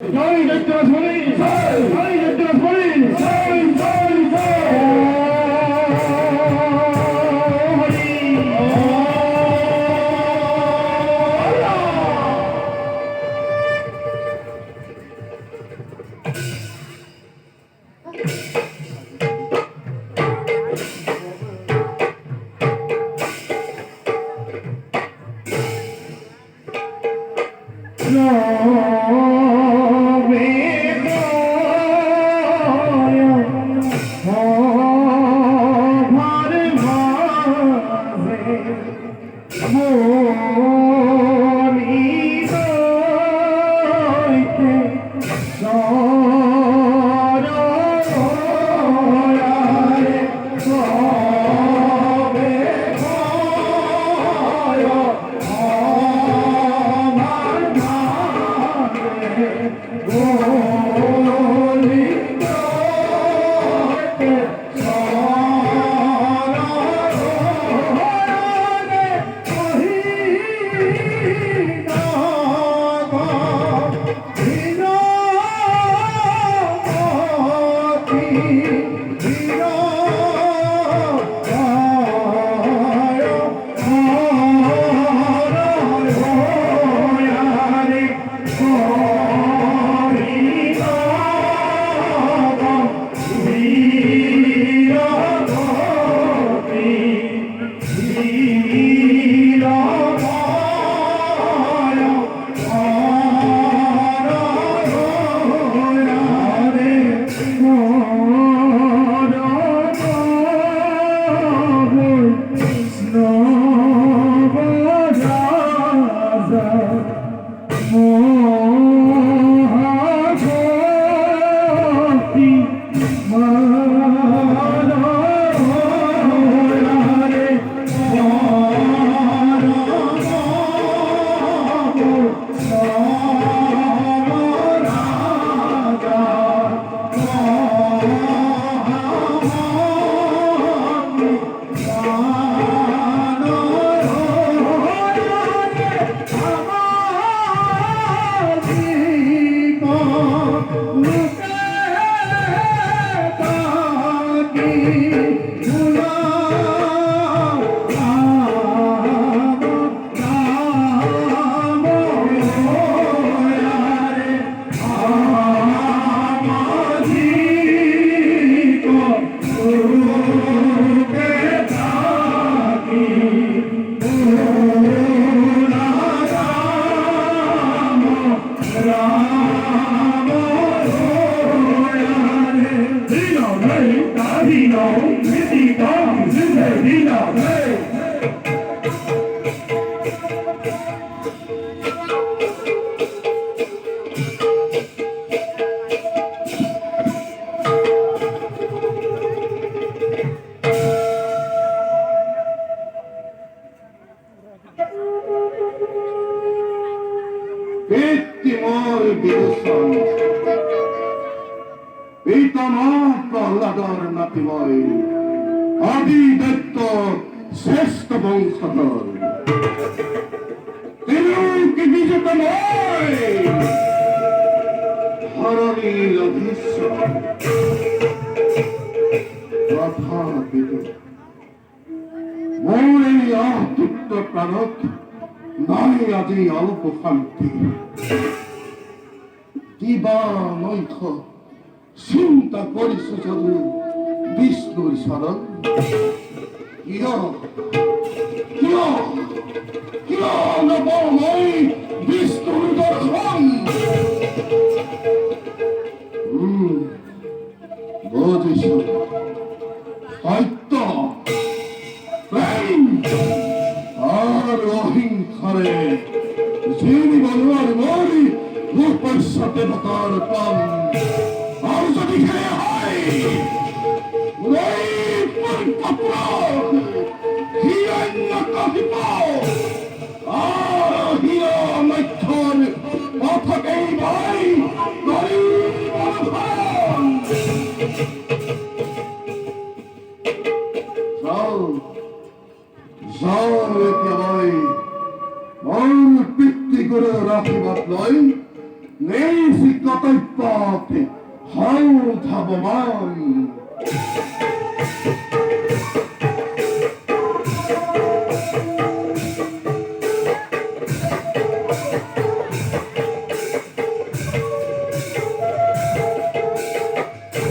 জয় দৈত্যরাজমণি জয় দৈত্যরাজমণি জয় জয় জয় প্রহ্লাদর নাতিময় আদি দৈত্য শ্রেষ্ঠ বংশধর তিলুকি বিজেত নয় হরণীর অধীশ্বর তথাপিত মোর এই অতৃপ্ত প্রাণত নাই আজি অল্প শান্তি দিবা নৈখ চিন্তা করিস যদি বিষ্ণুর শরণ বিষ্ণুর দর্শন বুঝিস সত্য প্রেম আর অহিংসারে যিনি বলুয়ার মরি রূপের সাথে বতার পান আর যদি খেয়ে হয় হিরণ্য কহিব আর হির মধ্যর পথকেই ভাই গরিব ধন যাও একেবারে মন পিতৃ করে রাখিবাত লয় নেই শিক্ষা পথে হাল ধাবমান